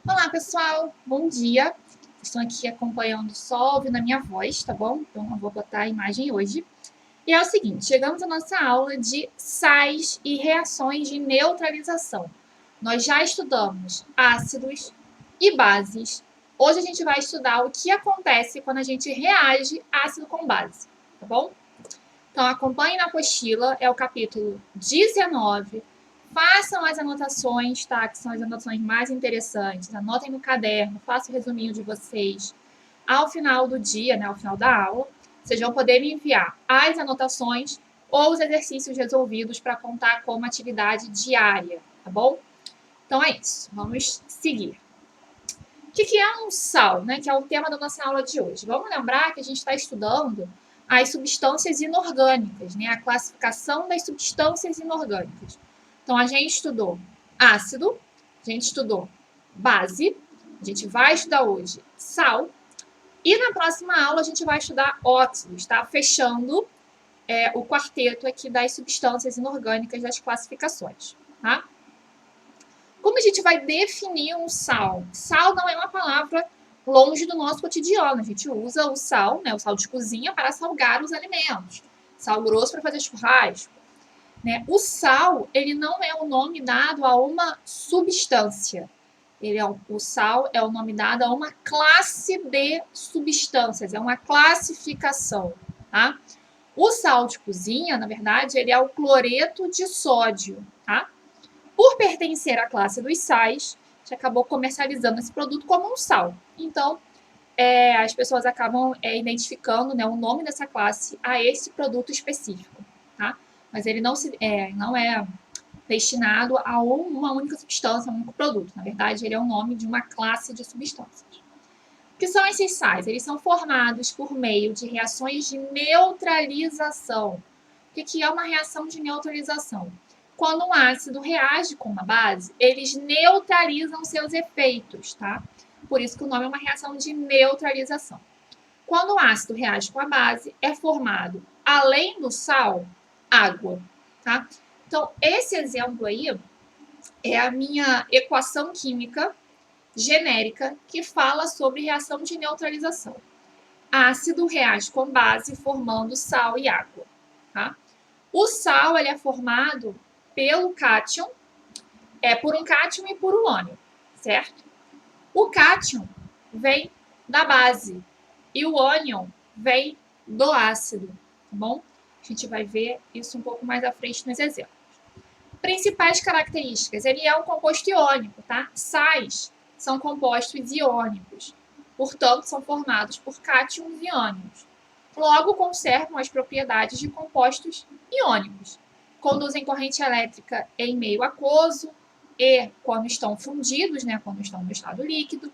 Olá, pessoal! Bom dia! Estou aqui acompanhando só ouvindo a minha voz, tá bom? Então, eu vou botar a imagem hoje. E é o seguinte, chegamos à nossa aula de sais e reações de neutralização. Nós já estudamos ácidos e bases. Hoje a gente vai estudar o que acontece quando a gente reage ácido com base, tá bom? Então, acompanhe na apostila, é o capítulo 19. Façam as anotações, tá? Que são as anotações mais interessantes. Anotem no caderno, façam o resuminho de vocês. Ao final do dia, né, ao final da aula, vocês vão poder me enviar as anotações ou os exercícios resolvidos para contar como atividade diária, tá bom? Então é isso, vamos seguir. O que é um sal, né? Que é o tema da nossa aula de hoje. Vamos lembrar que a gente está estudando as substâncias inorgânicas, né? A classificação das substâncias inorgânicas. Então, a gente estudou ácido, a gente estudou base, a gente vai estudar hoje sal, e na próxima aula a gente vai estudar óxidos, tá? Fechando o quarteto aqui das substâncias inorgânicas das classificações, tá? Como a gente vai definir um sal? Sal não é uma palavra longe do nosso cotidiano. A gente usa o sal, né, o sal de cozinha, para salgar os alimentos. Sal grosso para fazer churrasco. Né? O sal, ele não é o nome dado a uma substância. O sal é o nome dado a uma classe de substâncias, é uma classificação. Tá? O sal de cozinha, na verdade, ele é o cloreto de sódio. Tá? Por pertencer à classe dos sais, a gente acabou comercializando esse produto como um sal. Então, as pessoas acabam identificando, né, o nome dessa classe a esse produto específico, tá? Mas ele não é destinado a uma única substância, a um único produto. Na verdade, ele é o nome de uma classe de substâncias. O que são esses sais? Eles são formados por meio de reações de neutralização. O que é uma reação de neutralização? Quando um ácido reage com uma base, eles neutralizam seus efeitos, tá? Por isso que o nome é uma reação de neutralização. Quando o ácido reage com a base, é formado, além do sal, água, tá? Então, esse exemplo aí é a minha equação química genérica que fala sobre reação de neutralização. Ácido reage com base formando sal e água, tá? O sal ele é formado pelo cátion, por um cátion e por um ânion, certo? O cátion vem da base e o ânion vem do ácido, tá bom? A gente vai ver isso um pouco mais à frente nos exemplos. Principais características, ele é um composto iônico, tá? Sais são compostos iônicos, portanto, são formados por cátions e ânions. Logo, conservam as propriedades de compostos iônicos. Conduzem corrente elétrica em meio aquoso e quando estão fundidos, né, quando estão no estado líquido.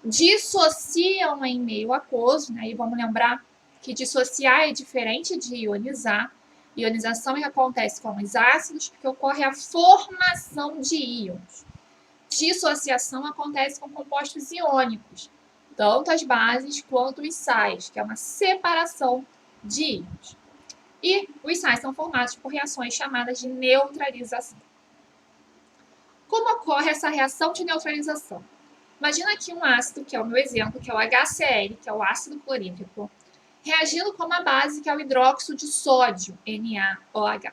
Dissociam em meio aquoso, né, e vamos lembrar que dissociar é diferente de ionizar. Ionização é que acontece com os ácidos, porque ocorre a formação de íons. Dissociação acontece com compostos iônicos, tanto as bases quanto os sais, que é uma separação de íons. E os sais são formados por reações chamadas de neutralização. Como ocorre essa reação de neutralização? Imagina aqui um ácido, que é o meu exemplo, que é o HCl, que é o ácido clorídrico, reagindo com uma base, que é o hidróxido de sódio, NaOH.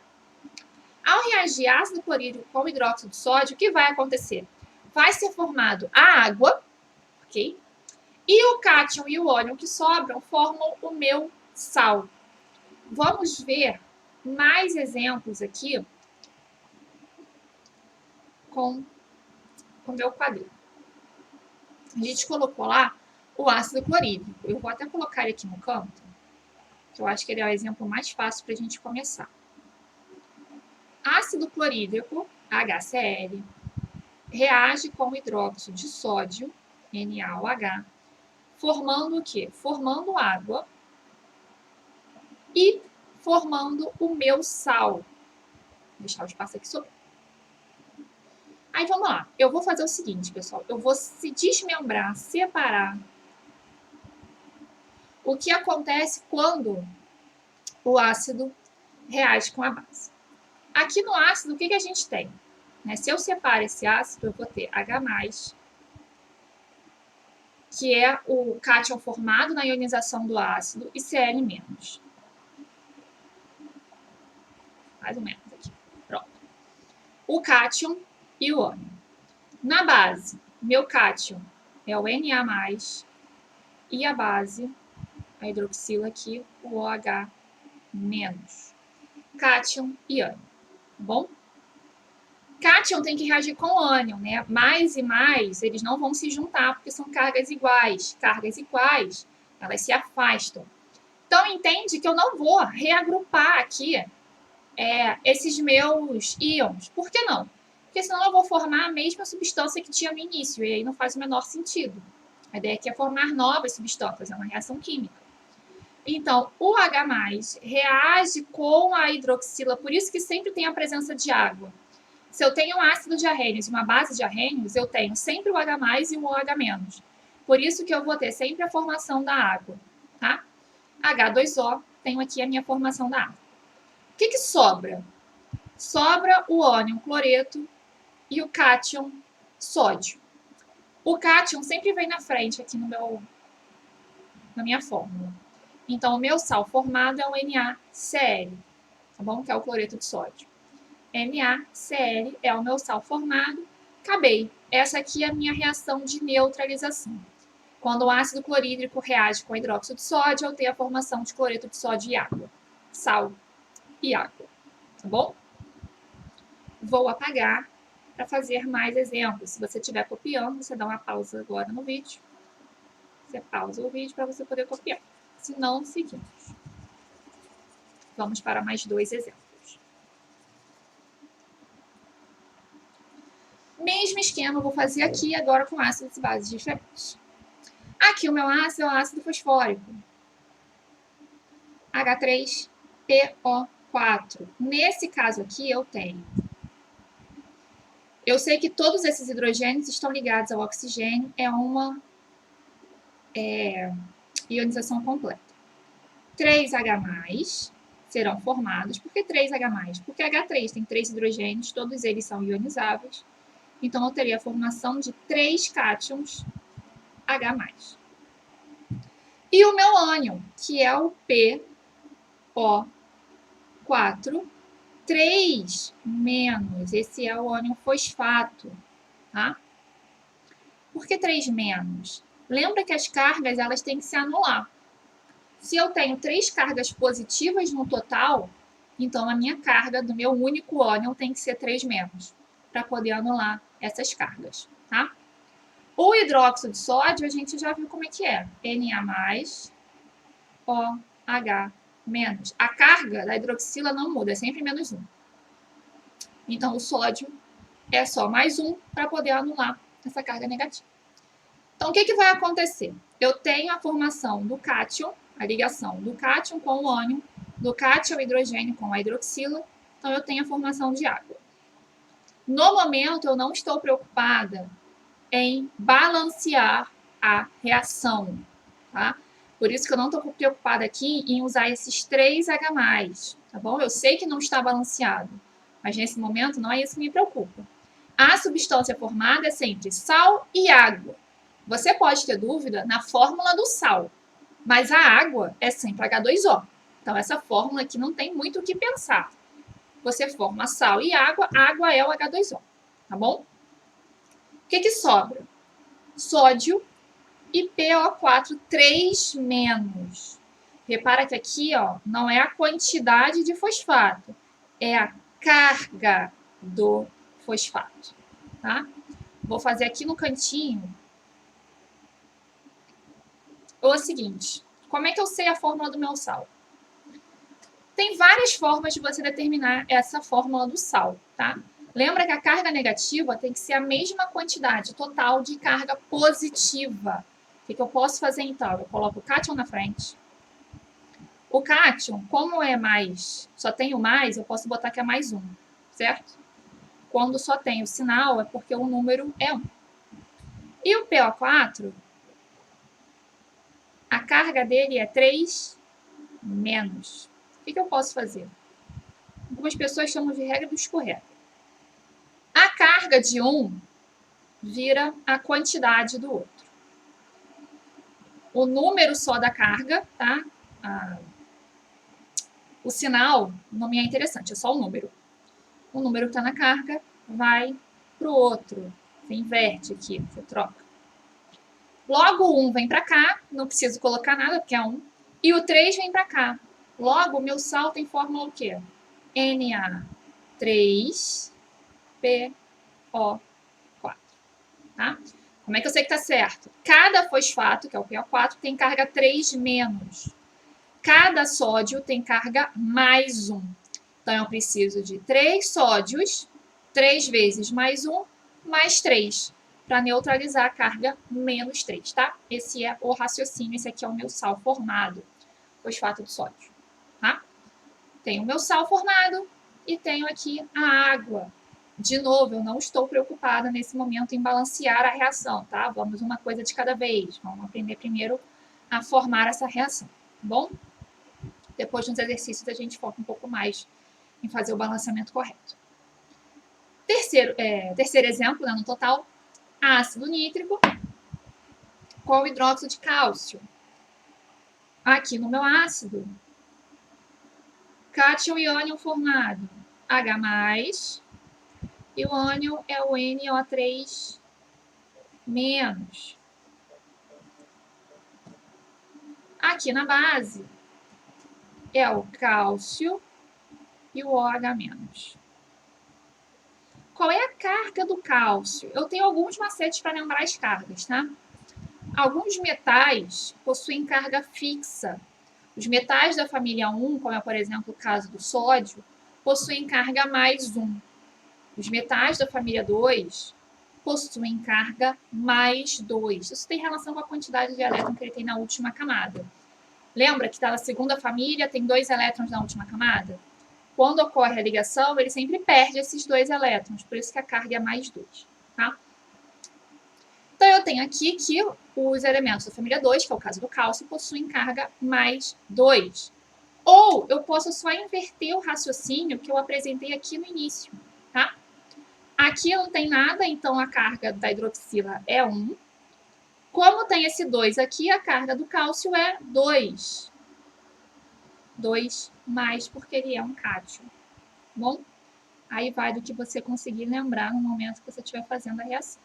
Ao reagir ácido clorídrico com hidróxido de sódio, o que vai acontecer? Vai ser formado a água, ok? E o cátion e o ânion que sobram formam o meu sal. Vamos ver mais exemplos aqui com o meu quadril. A gente colocou lá o ácido clorídrico. Eu vou até colocar ele aqui no canto, que eu acho que ele é o exemplo mais fácil para a gente começar. Ácido clorídrico, HCl, reage com hidróxido de sódio, NaOH, formando o quê? Formando água e formando o meu sal. Vou deixar o espaço aqui sobre. Aí vamos lá. Eu vou fazer o seguinte, pessoal. Eu vou se desmembrar, separar o que acontece quando o ácido reage com a base. Aqui no ácido, o que a gente tem? Se eu separo esse ácido, eu vou ter H+, que é o cátion formado na ionização do ácido, e Cl-. Mais ou menos aqui. Pronto. O cátion e o ânion. Na base, meu cátion é o Na+, e a base, a hidroxila aqui, o OH-. Cátion e ânion, tá bom? Cátion tem que reagir com ânion, né? Mais e mais, eles não vão se juntar, porque são cargas iguais. Cargas iguais, elas se afastam. Então, entende que eu não vou reagrupar aqui esses meus íons. Por que não? Porque senão eu vou formar a mesma substância que tinha no início, e aí não faz o menor sentido. A ideia aqui é formar novas substâncias, é uma reação química. Então, o H+, reage com a hidroxila, por isso que sempre tem a presença de água. Se eu tenho um ácido de arrênios e uma base de arrênios, eu tenho sempre o H+ e o OH-. Por isso que eu vou ter sempre a formação da água, tá? H2O, tenho aqui a minha formação da água. O que sobra? Sobra o ânion cloreto e o cátion sódio. O cátion sempre vem na frente aqui na minha fórmula. Então, o meu sal formado é o NaCl, tá bom? Que é o cloreto de sódio. NaCl é o meu sal formado. Acabei. Essa aqui é a minha reação de neutralização. Quando o ácido clorídrico reage com hidróxido de sódio, eu tenho a formação de cloreto de sódio e água. Sal e água. Tá bom? Vou apagar para fazer mais exemplos. Se você estiver copiando, você dá uma pausa agora no vídeo. Você pausa o vídeo para você poder copiar. Se não, seguimos. Vamos para mais 2 exemplos. Mesmo esquema eu vou fazer aqui agora com ácidos e bases diferentes. Aqui o meu ácido é o ácido fosfórico. H3PO4. Nesse caso aqui eu tenho. Eu sei que todos esses hidrogênios estão ligados ao oxigênio. É uma ionização completa. 3H+, serão formados. Por que 3H+? Porque H3 tem 3 hidrogênios, todos eles são ionizáveis. Então, eu teria a formação de 3 cátions H+. E o meu ânion, que é o PO4, 3 menos. Esse é o ânion fosfato, tá? Por que 3 menos? Lembra que as cargas, elas têm que se anular. Se eu tenho 3 cargas positivas no total, então a minha carga do meu único ânion tem que ser 3 menos, para poder anular essas cargas, tá? O hidróxido de sódio, a gente já viu como é que é. Na+, OH-. A carga da hidroxila não muda, é sempre -1. Então, o sódio é só +1 para poder anular essa carga negativa. Então, o que vai acontecer? Eu tenho a formação do cátion, a ligação do cátion com o ânion, do cátion hidrogênio com a hidroxila, então eu tenho a formação de água. No momento, eu não estou preocupada em balancear a reação, tá? Por isso que eu não estou preocupada aqui em usar esses 3H+, tá bom? Eu sei que não está balanceado, mas nesse momento não é isso que me preocupa. A substância formada é sempre sal e água. Você pode ter dúvida na fórmula do sal, mas a água é sempre H2O. Então, essa fórmula aqui não tem muito o que pensar. Você forma sal e água é o H2O, tá bom? O que sobra? Sódio e PO4, 3 menos. Repara que aqui, ó, não é a quantidade de fosfato, é a carga do fosfato, tá? Vou fazer aqui no cantinho o seguinte, como é que eu sei a fórmula do meu sal? Tem várias formas de você determinar essa fórmula do sal, tá? Lembra que a carga negativa tem que ser a mesma quantidade total de carga positiva. O que eu posso fazer então? Eu coloco o cátion na frente. O cátion, como é mais, só tem o mais, eu posso botar que é +1, certo? Quando só tem o sinal, é porque o número é 1. E o PO4, a carga dele é 3 menos. O que eu posso fazer? Algumas pessoas chamam de regra do escorrega. A carga de um vira a quantidade do outro. o número só da carga, tá? O sinal não me é interessante, é só o número. O número que está na carga vai para o outro. Você inverte aqui, você troca. Logo, o 1 vem para cá, não preciso colocar nada, porque é 1. E o 3 vem para cá. Logo, o meu sal tem fórmula o quê? Na3PO4. Tá? Como é que eu sei que está certo? Cada fosfato, que é o PO4, tem carga 3 menos. Cada sódio tem carga mais 1. Então, eu preciso de 3 sódios, 3 vezes mais 1, mais 3, para neutralizar a carga menos 3, tá? Esse é o raciocínio, esse aqui é o meu sal formado, fosfato de sódio, tá? Tenho o meu sal formado e tenho aqui a água. De novo, eu não estou preocupada nesse momento em balancear a reação, tá? Vamos uma coisa de cada vez. Vamos aprender primeiro a formar essa reação, tá bom? Depois nos exercícios a gente foca um pouco mais em fazer o balanceamento correto. Terceiro exemplo, né, no total, ácido nítrico com hidróxido de cálcio. Aqui no meu ácido, cátion e ânion formado, H+, e o ânion é o NO3-. Aqui na base é o cálcio e o OH-. Qual é a carga do cálcio? Eu tenho alguns macetes para lembrar as cargas, tá? Alguns metais possuem carga fixa. Os metais da família 1, como é, por exemplo, o caso do sódio, possuem carga mais 1. Os metais da família 2 possuem carga mais 2. Isso tem relação com a quantidade de elétrons que ele tem na última camada. Lembra que está na segunda família, tem 2 elétrons na última camada? Quando ocorre a ligação, ele sempre perde esses 2 elétrons, por isso que a carga é mais 2, tá? Então, eu tenho aqui que os elementos da família 2, que é o caso do cálcio, possuem carga mais 2. Ou eu posso só inverter o raciocínio que eu apresentei aqui no início, tá? Aqui não tem nada, então a carga da hidroxila é 1. Como tem esse 2 aqui, a carga do cálcio é 2. 2 mais, porque ele é um cátion. Bom? Aí vai do que você conseguir lembrar no momento que você estiver fazendo a reação.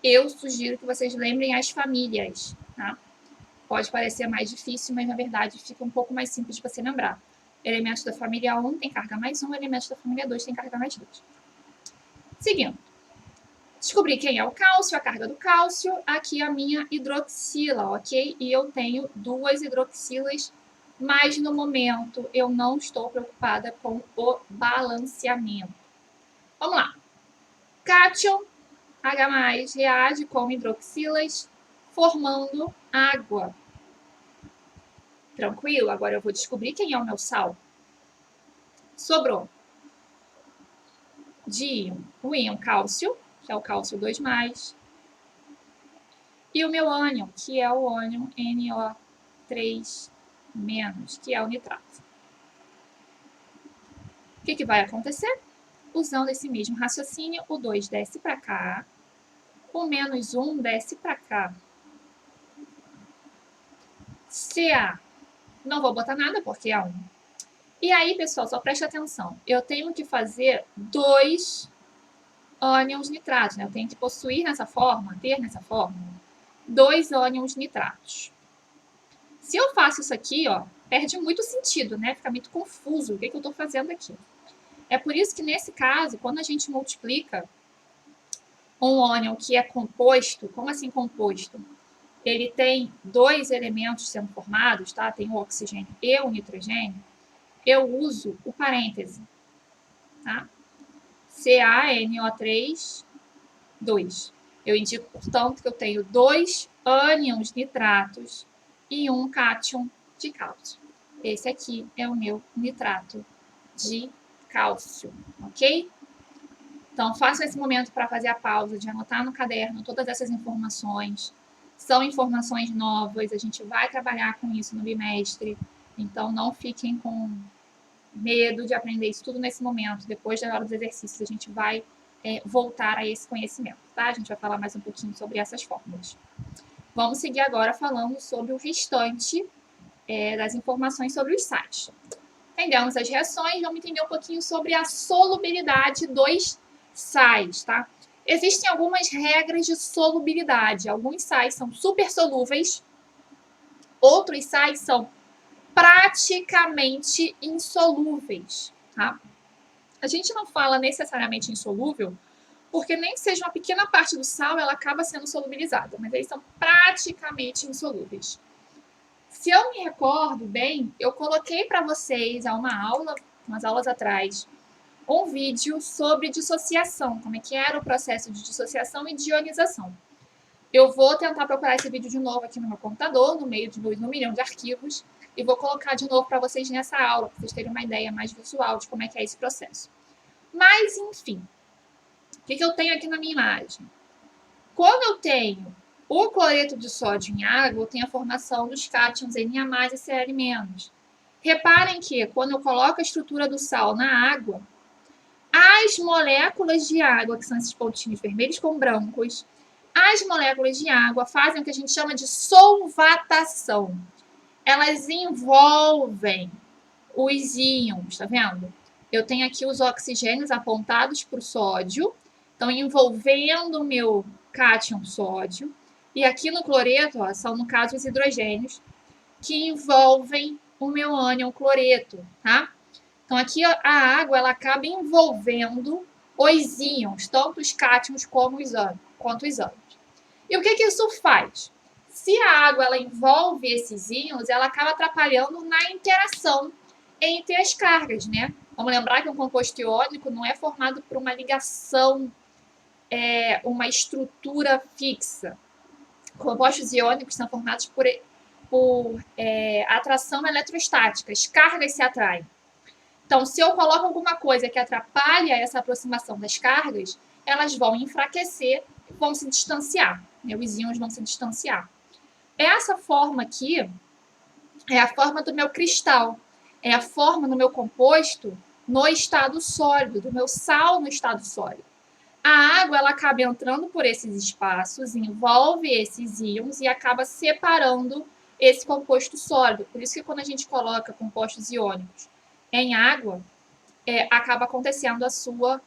Eu sugiro que vocês lembrem as famílias, tá? Pode parecer mais difícil, mas na verdade fica um pouco mais simples de você lembrar. Elementos da família 1 tem carga mais 1, elementos da família 2 tem carga mais 2. Seguindo. Descobri quem é o cálcio, a carga do cálcio. Aqui a minha hidroxila, ok? E eu tenho 2 hidroxilas, mas no momento eu não estou preocupada com o balanceamento. Vamos lá. Cátion, H+, reage com hidroxilas, formando água. Tranquilo? Agora eu vou descobrir quem é o meu sal. Sobrou de íon o íon cálcio, que é o cálcio 2+, e o meu ânion, que é o ânion NO3-, que é o nitrato. O que vai acontecer? Usando esse mesmo raciocínio, o 2 desce para cá, o menos 1 desce para cá. Ca, não vou botar nada porque é 1. E aí, pessoal, só preste atenção. Eu tenho que fazer 2 ânions nitratos, né? Eu tenho que possuir nessa forma, ter nessa forma, 2 ânions nitratos. Se eu faço isso aqui, ó, perde muito sentido, né? Fica muito confuso o que eu estou fazendo aqui. É por isso que, nesse caso, quando a gente multiplica um ânion que é composto, como assim composto? Ele tem 2 elementos sendo formados, tá? Tem o oxigênio e o nitrogênio. Eu uso o parêntese, tá? CaNO3, 2. Eu indico, portanto, que eu tenho 2 ânions nitratos e um cátion de cálcio. Esse aqui é o meu nitrato de cálcio, ok? Então, faça esse momento para fazer a pausa, de anotar no caderno todas essas informações. São informações novas, a gente vai trabalhar com isso no bimestre. Então, não fiquem com medo de aprender isso tudo nesse momento. Depois da hora dos exercícios, a gente vai voltar a esse conhecimento, tá? A gente vai falar mais um pouquinho sobre essas fórmulas. Vamos seguir agora falando sobre o restante das informações sobre os sais. Entendemos as reações, vamos entender um pouquinho sobre a solubilidade dos sais, tá? Existem algumas regras de solubilidade. Alguns sais são super solúveis, outros sais são praticamente insolúveis, tá? A gente não fala necessariamente insolúvel, porque nem que seja uma pequena parte do sal, ela acaba sendo solubilizada, mas eles são praticamente insolúveis. Se eu me recordo bem, eu coloquei para vocês há umas aulas atrás, um vídeo sobre dissociação, como é que era o processo de dissociação e de ionização. Eu vou tentar procurar esse vídeo de novo aqui no meu computador, no meio de um milhão de arquivos, e vou colocar de novo para vocês nessa aula, para vocês terem uma ideia mais visual de como é que é esse processo. Mas, enfim, o que eu tenho aqui na minha imagem? Quando eu tenho o cloreto de sódio em água, eu tenho a formação dos cátions Na+ e Cl-. Reparem que, quando eu coloco a estrutura do sal na água, as moléculas de água, que são esses pontinhos vermelhos com brancos, as moléculas de água fazem o que a gente chama de solvatação. Elas envolvem os íons, tá vendo? Eu tenho aqui os oxigênios apontados para o sódio, estão envolvendo o meu cátion sódio. E aqui no cloreto, ó, são, no caso, os hidrogênios que envolvem o meu ânion cloreto, tá? Então, aqui a água ela acaba envolvendo os íons, tanto os cátions como quanto os ânions. E o que isso faz? Se a água ela envolve esses íons, ela acaba atrapalhando na interação entre as cargas, né? Vamos lembrar que um composto iônico não é formado por uma ligação, uma estrutura fixa. Compostos iônicos são formados por atração eletrostática, as cargas se atraem. Então, se eu coloco alguma coisa que atrapalha essa aproximação das cargas, elas vão enfraquecer e vão se distanciar. Né? Os íons vão se distanciar. Essa forma aqui é a forma do meu cristal. É a forma do meu composto no estado sólido, do meu sal no estado sólido. A água ela acaba entrando por esses espaços, envolve esses íons e acaba separando esse composto sólido. Por isso que quando a gente coloca compostos iônicos em água, acaba acontecendo a sua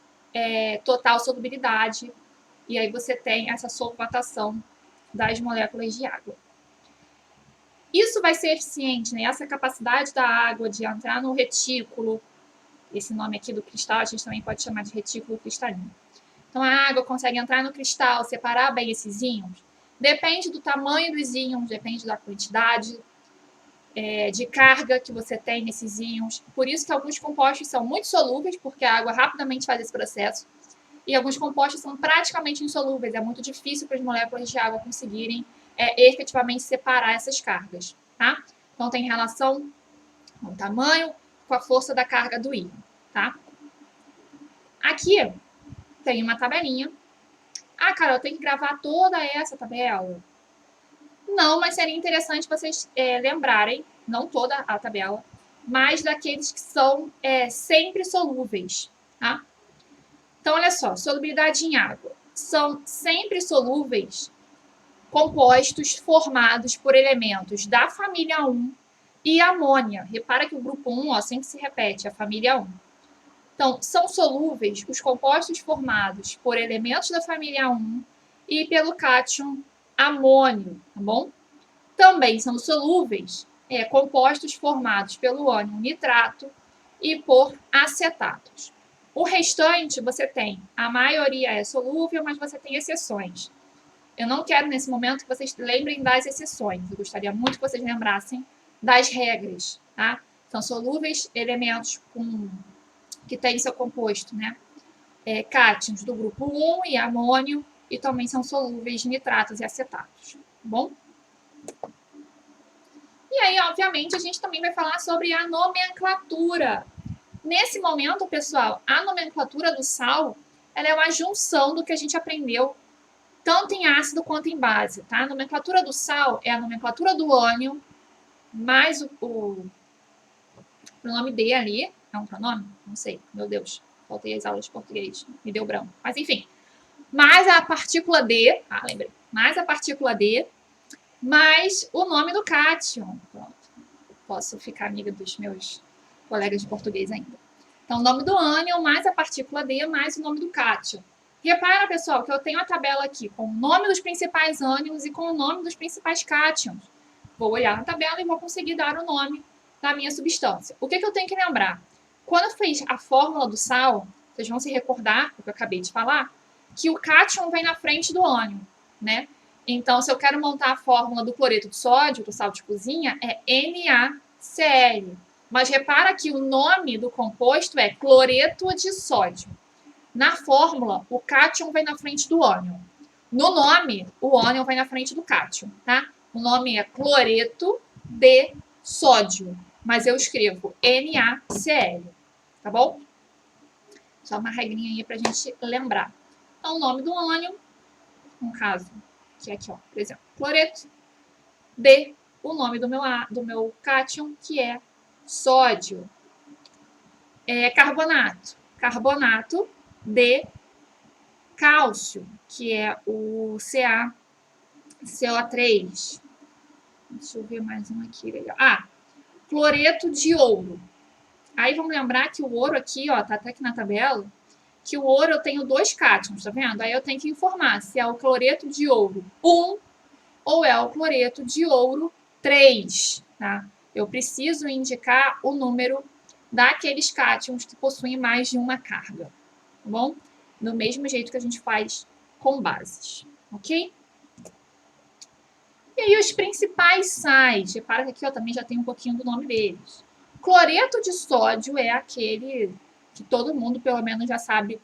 total solubilidade e aí você tem essa solvatação das moléculas de água. Isso vai ser eficiente, né? Essa capacidade da água de entrar no retículo, esse nome aqui do cristal, a gente também pode chamar de retículo cristalino. Então, a água consegue entrar no cristal, separar bem esses íons. Depende do tamanho dos íons, depende da quantidade de carga que você tem nesses íons. Por isso que alguns compostos são muito solúveis, porque a água rapidamente faz esse processo. E alguns compostos são praticamente insolúveis. É muito difícil para as moléculas de água conseguirem efetivamente separar essas cargas, tá? Então, tem relação com o tamanho, com a força da carga do íon, tá? Aqui tem uma tabelinha. Ah, Carol, tem que gravar toda essa tabela? Não, mas seria interessante vocês lembrarem, não toda a tabela, mas daqueles que são sempre solúveis, tá? Então, olha só, solubilidade em água. São sempre solúveis compostos formados por elementos da família 1 e amônia. Repara que o grupo 1 sempre se repete, a família 1. Então, são solúveis os compostos formados por elementos da família 1 e pelo cátion amônio, tá bom? Também são solúveis compostos formados pelo ânion nitrato e por acetatos. O restante você tem, a maioria é solúvel, mas você tem exceções. Eu não quero, nesse momento, que vocês lembrem das exceções. Eu gostaria muito que vocês lembrassem das regras, tá? São solúveis elementos que têm seu composto, né? Cátions do grupo 1 e amônio, e também são solúveis nitratos e acetatos, tá bom? E aí, obviamente, a gente também vai falar sobre a nomenclatura. Nesse momento, pessoal, a nomenclatura do sal, ela é uma junção do que a gente aprendeu tanto em ácido quanto em base, tá? A nomenclatura do sal é a nomenclatura do ânion, mais o pronome D ali. É um pronome? Não sei, meu Deus. Faltei as aulas de português, me deu branco. Mas enfim, mais a partícula D, lembrei, mais a partícula D, mais o nome do cátion. Pronto. Posso ficar amiga dos meus colegas de português ainda. Então, o nome do ânion mais a partícula D mais o nome do cátion. Repara, pessoal, que eu tenho a tabela aqui com o nome dos principais ânions e com o nome dos principais cátions. Vou olhar na tabela e vou conseguir dar o nome da minha substância. O que eu tenho que lembrar? Quando eu fiz a fórmula do sal, vocês vão se recordar, o que eu acabei de falar, que o cátion vem na frente do ânion, né? Então, se eu quero montar a fórmula do cloreto de sódio, do sal de cozinha, é NaCl. Mas repara que o nome do composto é cloreto de sódio. Na fórmula, o cátion vem na frente do ânion. No nome, o ânion vem na frente do cátion, tá? O nome é cloreto de sódio, mas eu escrevo NaCl, tá bom? Só uma regrinha aí pra gente lembrar. Então, o nome do ânion, no caso, que é aqui, ó, por exemplo, cloreto de o nome do meu cátion, que é sódio. Carbonato. Carbonato de cálcio, que é o CaCO3. Deixa eu ver mais um aqui, legal. Cloreto de ouro. Aí vamos lembrar que o ouro aqui, ó, tá até aqui na tabela, que o ouro eu tenho 2 cátions, tá vendo? Aí eu tenho que informar se é o cloreto de ouro 1 ou é o cloreto de ouro 3, tá? Eu preciso indicar o número daqueles cátions que possuem mais de uma carga, tá bom? Do mesmo jeito que a gente faz com bases, ok? E aí os principais sais, repara que aqui eu também já tem um pouquinho do nome deles. Cloreto de sódio é aquele que todo mundo pelo menos já sabe,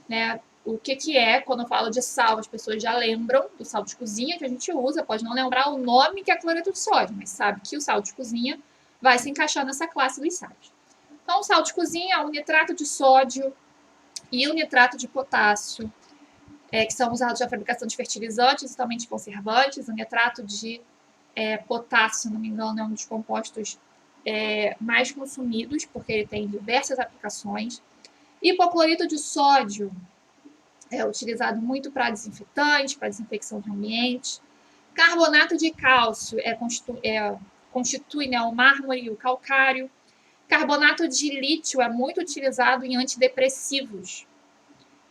né, o que é. Quando eu falo de sal, as pessoas já lembram do sal de cozinha que a gente usa, pode não lembrar o nome que é cloreto de sódio, mas sabe que o sal de cozinha vai se encaixar nessa classe dos sais. Então, o sal de cozinha, o nitrato de sódio e o nitrato de potássio, que são usados na fabricação de fertilizantes e também de conservantes. O nitrato de potássio, se não me engano, é um dos compostos mais consumidos, porque ele tem diversas aplicações. Hipoclorito de sódio é utilizado muito para desinfetante, para desinfecção de ambiente. Carbonato de cálcio constitui né, o mármore e o calcário. Carbonato de lítio é muito utilizado em antidepressivos.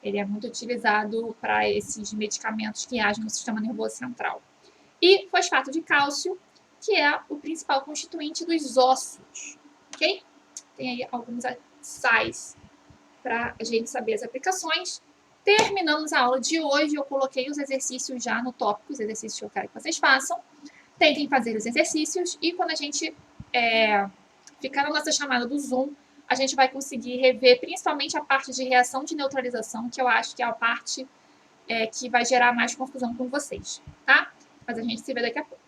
Ele é muito utilizado para esses medicamentos que agem no sistema nervoso central. E fosfato de cálcio, que é o principal constituinte dos ossos, ok? Tem aí alguns sais para a gente saber as aplicações. Terminamos a aula de hoje, eu coloquei os exercícios já no tópico, os exercícios que eu quero que vocês façam. Tentem fazer os exercícios e quando a gente ficar na nossa chamada do Zoom, a gente vai conseguir rever principalmente a parte de reação de neutralização, que eu acho que é a parte que vai gerar mais confusão com vocês, tá? Mas a gente se vê daqui a pouco.